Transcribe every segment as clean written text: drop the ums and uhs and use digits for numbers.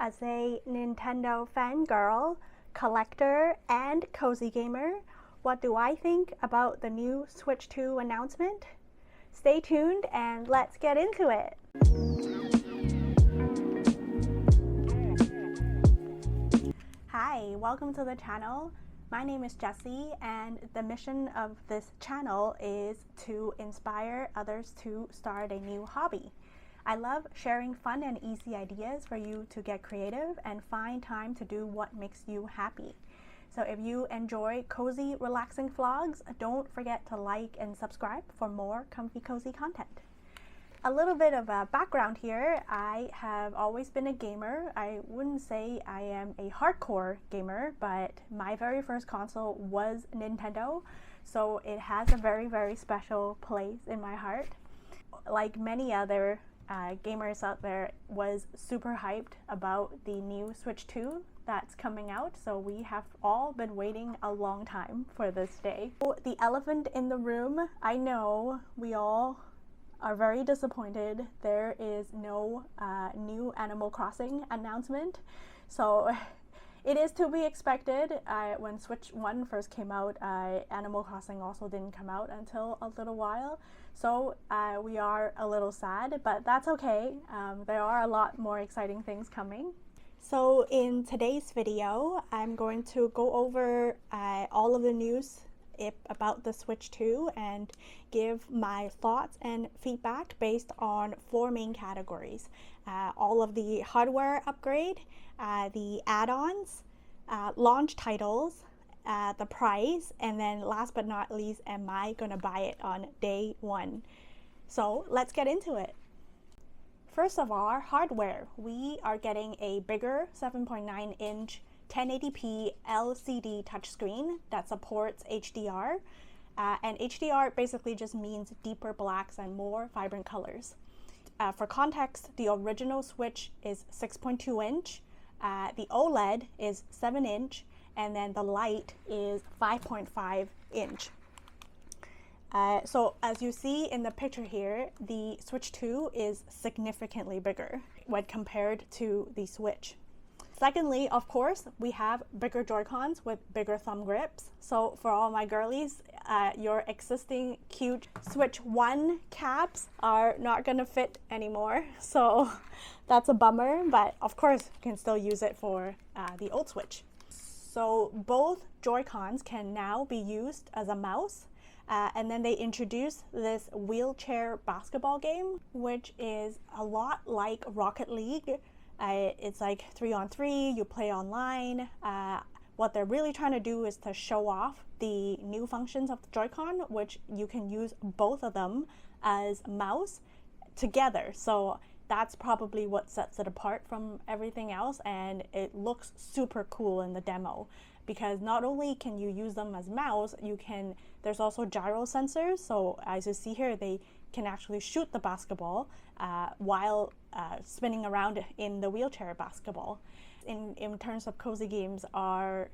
As a Nintendo fangirl, collector, and cozy gamer, what do I think about the new Switch 2 announcement? Stay tuned and let's get into it! Hi, welcome to the channel. My name is Jessie, and the mission of this channel is to inspire others to start a new hobby. I love sharing fun and easy ideas for you to get creative and find time to do what makes you happy. So if you enjoy cozy, relaxing vlogs, don't forget to like and subscribe for more comfy, cozy content. A little bit of a background here. I have always been a gamer. I wouldn't say I am a hardcore gamer, but my very first console was Nintendo, so it has a very, very special place in my heart. Like many other gamers out there, was super hyped about the new Switch 2 that's coming out, so we have all been waiting a long time for this day. The elephant in the room, I know we all are very disappointed. There is no new Animal Crossing announcement, so it is to be expected. When Switch 1 first came out, Animal Crossing also didn't come out until a little while, so we are a little sad, but that's okay. There are a lot more exciting things coming. So in today's video, I'm going to go over all of the news about the Switch 2 and give my thoughts and feedback based on four main categories. All of the hardware upgrade, the add-ons, launch titles, the price, and then last but not least, am I gonna buy it on day one? So let's get into it. First of all, hardware. We are getting a bigger 7.9-inch 1080p LCD touchscreen that supports HDR, and HDR basically just means deeper blacks and more vibrant colors. For context, the original Switch is 6.2 inch, the OLED is 7 inch, and then the Lite is 5.5 inch. So as you see in the picture here, the Switch 2 is significantly bigger when compared to the Switch. Secondly, of course, we have bigger Joy-Cons with bigger thumb grips. So for all my girlies, your existing cute Switch 1 caps are not gonna fit anymore. So that's a bummer, but of course, you can still use it for the old Switch. So both Joy-Cons can now be used as a mouse. And then they introduced this wheelchair basketball game, which is a lot like Rocket League. It's like 3-on-3, you play online. What they're really trying to do is to show off the new functions of the Joy-Con, which you can use both of them as mouse together. So that's probably what sets it apart from everything else, and it looks super cool in the demo. Because not only can you use them as mouse, there's also gyro sensors. So as you see here, they can actually shoot the basketball while spinning around in the wheelchair basketball. In terms of cozy games are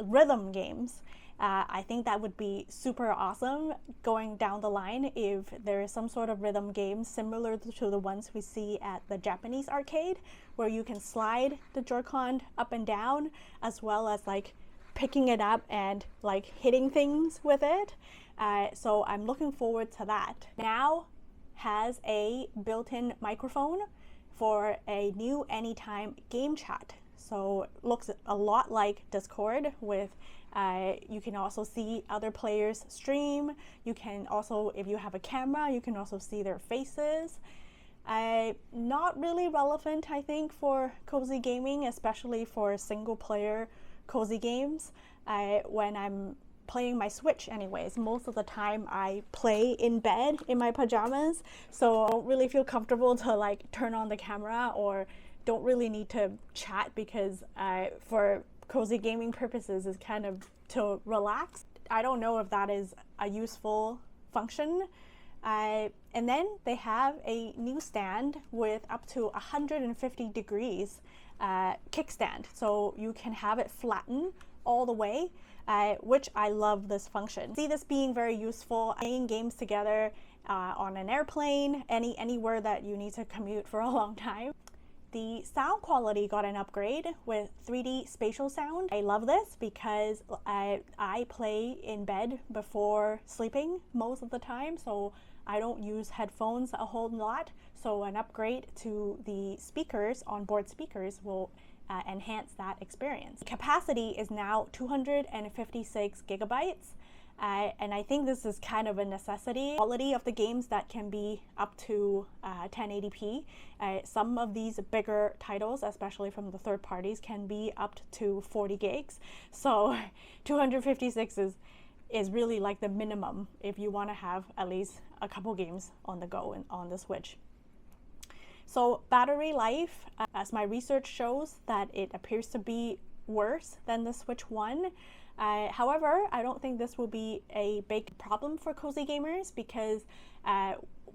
rhythm games. I think that would be super awesome going down the line if there is some sort of rhythm game similar to the ones we see at the Japanese arcade, where you can slide the Joy-Con up and down, as well as like picking it up and like hitting things with it. So I'm looking forward to that. Now has a built-in microphone for a new anytime game chat. So it looks a lot like Discord with you can also see other players stream. You can also, if you have a camera, you can also see their faces. Not really relevant, I think, for cozy gaming, especially for single player cozy games. When I'm playing my Switch anyways, most of the time I play in bed in my pajamas, so I don't really feel comfortable to like turn on the camera, or don't really need to chat, because for cozy gaming purposes is kind of to relax. I don't know if that is a useful function. And then they have a new stand with up to 150 degrees kickstand, so you can have it flatten all the way, which I love this function. I see this being very useful playing games together on an airplane, anywhere that you need to commute for a long time. The sound quality got an upgrade with 3D spatial sound. I love this because I play in bed before sleeping most of the time, so I don't use headphones a whole lot. So an upgrade to the speakers, onboard speakers, will enhance that experience. Capacity is now 256 gigabytes. And I think this is kind of a necessity. Quality of the games that can be up to 1080p. Some of these bigger titles, especially from the third parties, can be up to 40 gigs. So 256 is really like the minimum if you want to have at least a couple games on the go and on the Switch. So battery life, as my research shows, that it appears to be worse than the Switch 1. However, I don't think this will be a big problem for cozy gamers because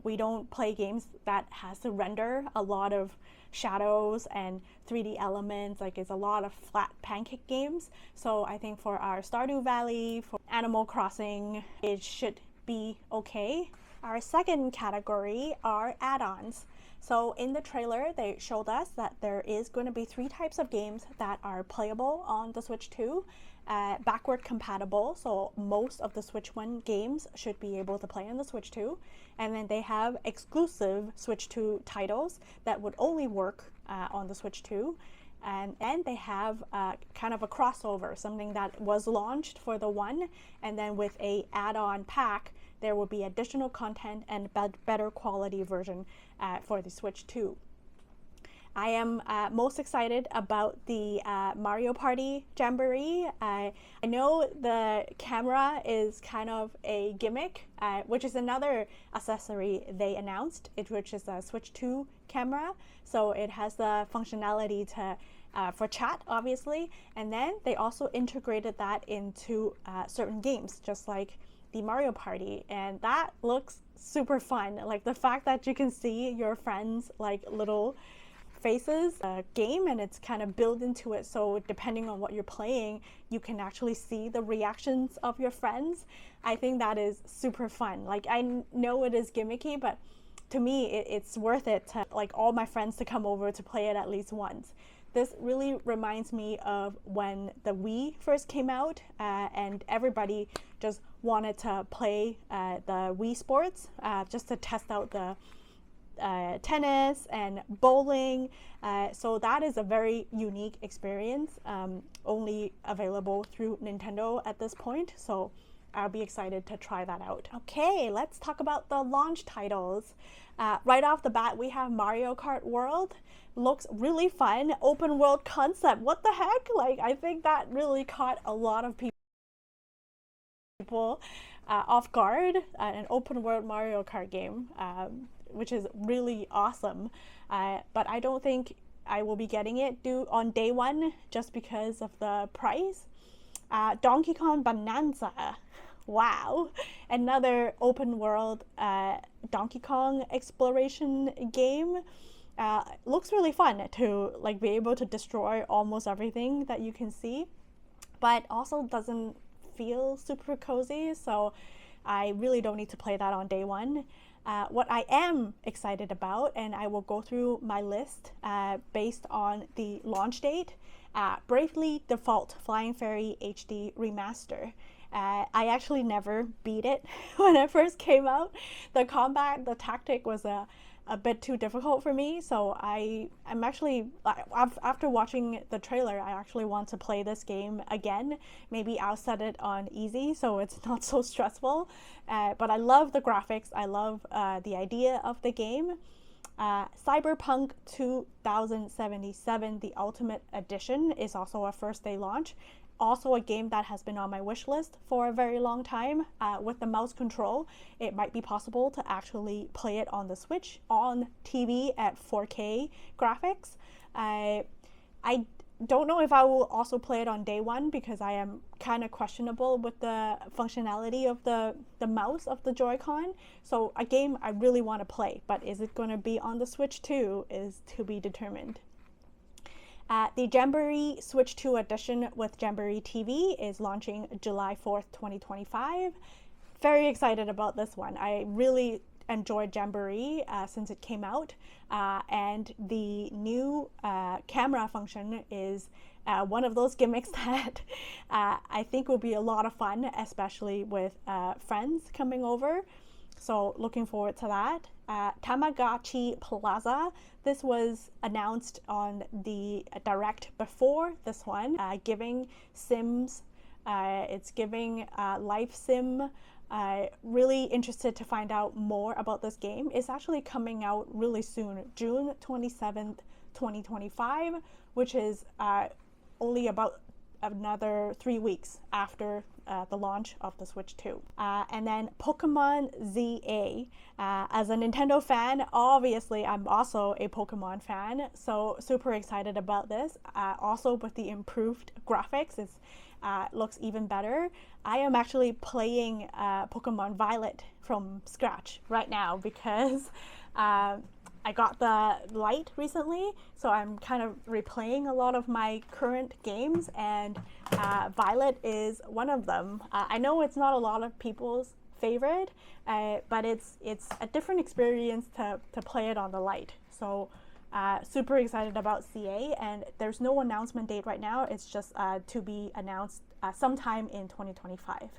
we don't play games that has to render a lot of shadows and 3D elements. Like, it's a lot of flat pancake games. So I think for our Stardew Valley, for Animal Crossing, it should be okay. Our second category are add-ons. So in the trailer, they showed us that there is going to be 3 types of games that are playable on the Switch 2. Backward compatible, so most of the Switch 1 games should be able to play on the Switch 2. And then they have exclusive Switch 2 titles that would only work on the Switch 2. And they have kind of a crossover, something that was launched for the 1, and then with a add-on pack, there will be additional content and better quality version for the Switch 2. I am most excited about the Mario Party Jamboree. I know the camera is kind of a gimmick, which is another accessory they announced, which is a Switch 2 camera. So it has the functionality to for chat, obviously, and then they also integrated that into certain games, just like the Mario Party, and that looks super fun. Like the fact that you can see your friends' like little faces game, and it's kind of built into it, so depending on what you're playing, you can actually see the reactions of your friends. I think that is super fun. Like, I know it is gimmicky, but to me it's worth it to like all my friends to come over to play it at least once. This really reminds me of when the Wii first came out and everybody just wanted to play the Wii Sports just to test out the tennis and bowling. So that is a very unique experience, only available through Nintendo at this point. So I'll be excited to try that out. Okay, let's talk about the launch titles. Right off the bat, we have Mario Kart World. Looks really fun. Open world concept. What the heck? Like, I think that really caught a lot of people off guard. An open world Mario Kart game, which is really awesome. But I don't think I will be getting it on day 1 just because of the price. Donkey Kong Bonanza. Wow, another open world Donkey Kong exploration game. Looks really fun to like be able to destroy almost everything that you can see, but also doesn't feel super cozy, so I really don't need to play that on day 1. What I am excited about, and I will go through my list based on the launch date, Bravely Default Flying Fairy HD Remaster. I actually never beat it when it first came out. The combat, the tactic was a bit too difficult for me, so I'm actually, after watching the trailer, I actually want to play this game again. Maybe I'll set it on easy so it's not so stressful, but I love the graphics. I love the idea of the game. Cyberpunk 2077, the Ultimate Edition, is also a first day launch. Also a game that has been on my wish list for a very long time. With the mouse control, it might be possible to actually play it on the Switch, on TV at 4K graphics. I don't know if I will also play it on day 1 because I am kind of questionable with the functionality of the mouse of the Joy-Con. So a game I really want to play, but is it going to be on the Switch 2 is to be determined. The Jamboree Switch 2 edition with Jamboree TV is launching July 4th, 2025. Very excited about this one. I really enjoyed Jamboree since it came out, and the new camera function is one of those gimmicks that I think will be a lot of fun, especially with friends coming over. So looking forward to that. Tamagotchi Plaza. This was announced on the Direct before this one, giving Sims. It's giving Life Sim. Really interested to find out more about this game. It's actually coming out really soon, June 27th, 2025, which is only about another 3 weeks after the launch of the Switch 2. And then Pokemon ZA. As a Nintendo fan, obviously I'm also a Pokemon fan, so super excited about this. Also with the improved graphics, it looks even better. I am actually playing Pokemon Violet from scratch right now because I got the Lite recently, so I'm kind of replaying a lot of my current games, and Violet is one of them. I know it's not a lot of people's favorite, but it's a different experience to play it on the Lite. So super excited about CA, and there's no announcement date right now. It's just to be announced sometime in 2025.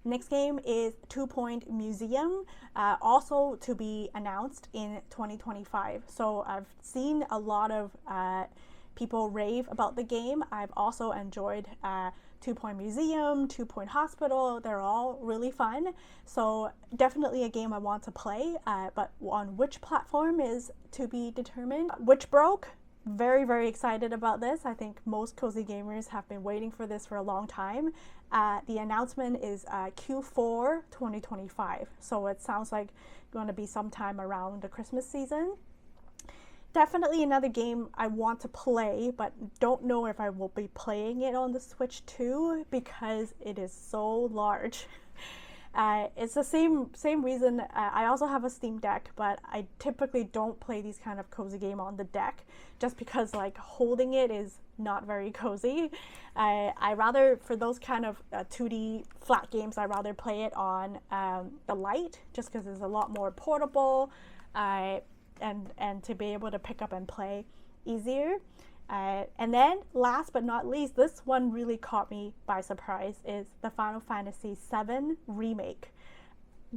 Next game is 2 Point Museum, also to be announced in 2025. So I've seen a lot of people rave about the game. I've also enjoyed 2 Point Museum, 2 Point Hospital. They're all really fun. So definitely a game I want to play, but on which platform is to be determined. Witchbrook. Very, very excited about this. I think most cozy gamers have been waiting for this for a long time. The announcement is Q4 2025, so it sounds like going to be sometime around the Christmas season. Definitely another game I want to play, but don't know if I will be playing it on the Switch 2 because it is so large. It's the same reason. I also have a Steam Deck, but I typically don't play these kind of cozy game on the deck just because like holding it is not very cozy. I rather, for those kind of 2D flat games, I rather play it on the Lite just because it's a lot more portable and to be able to pick up and play easier. And then last but not least, this one really caught me by surprise, is the Final Fantasy VII Remake.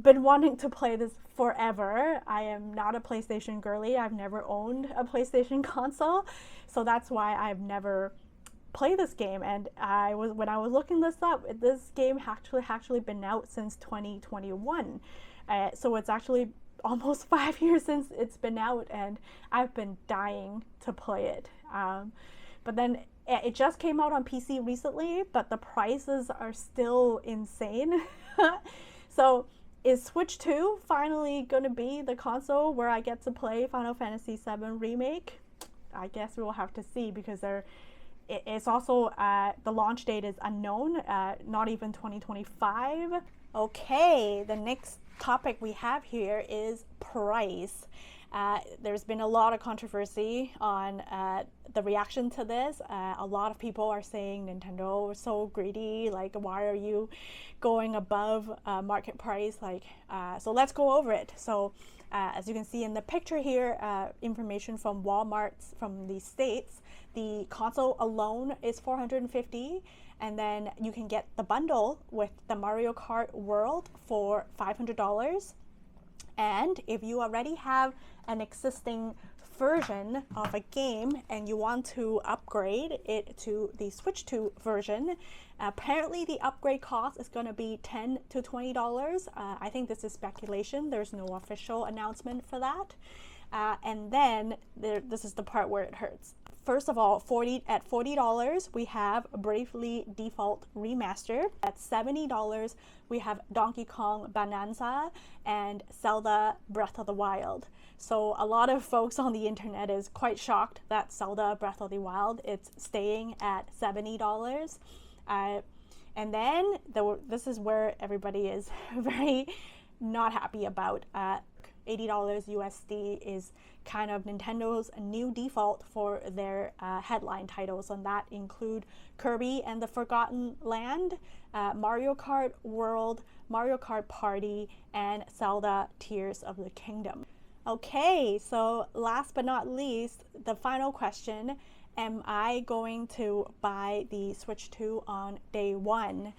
Been wanting to play this forever. I am not a PlayStation girly. I've never owned a PlayStation console, so that's why I've never played this game. And when I was looking this up, this game actually been out since 2021. So it's actually almost 5 years since it's been out, and I've been dying to play it. But then it just came out on PC recently, but the prices are still insane. So is Switch 2 finally going to be the console where I get to play Final Fantasy VII Remake? I guess we'll have to see, because it's also the launch date is unknown, not even 2025. Okay, the next topic we have here is price. There's been a lot of controversy on the reaction to this. A lot of people are saying Nintendo is so greedy, like why are you going above market price? So let's go over it. So as you can see in the picture here, information from Walmart from the States, the console alone is $450, and then you can get the bundle with the Mario Kart World for $500. And if you already have an existing version of a game and you want to upgrade it to the Switch 2 version, apparently the upgrade cost is going to be $10 to $20. I think this is speculation. There's no official announcement for that. And then this is the part where it hurts. First of all, at $40, we have Bravely Default Remaster. At $70, we have Donkey Kong Bonanza and Zelda Breath of the Wild. So a lot of folks on the internet is quite shocked that Zelda Breath of the Wild is staying at $70. And then this is where everybody is very not happy about. $80 USD is kind of Nintendo's new default for their headline titles, and that include Kirby and the Forgotten Land, Mario Kart World, Mario Kart Party, and Zelda Tears of the Kingdom. Okay, so last but not least, the final question, am I going to buy the Switch 2 on day one?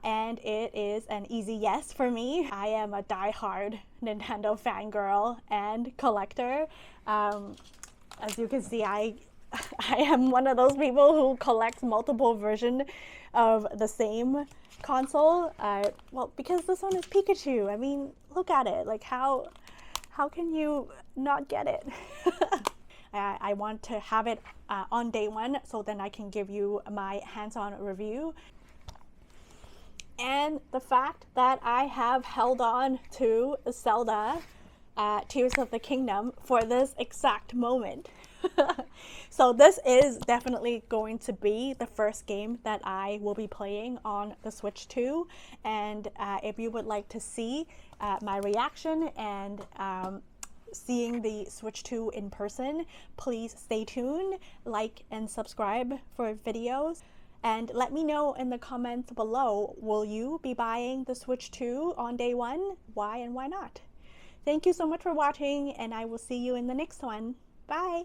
And it is an easy yes for me. I am a die-hard Nintendo fangirl and collector. As you can see, I am one of those people who collects multiple versions of the same console. Well, because this one is Pikachu. I mean, look at it. Like, how can you not get it? I want to have it on day one, so then I can give you my hands-on review. And the fact that I have held on to Zelda Tears of the Kingdom for this exact moment. So this is definitely going to be the first game that I will be playing on the Switch 2. And if you would like to see my reaction and seeing the Switch 2 in person, please stay tuned, like and subscribe for videos. And let me know in the comments below, will you be buying the Switch 2 on day one? Why and why not? Thank you so much for watching, and I will see you in the next one. Bye!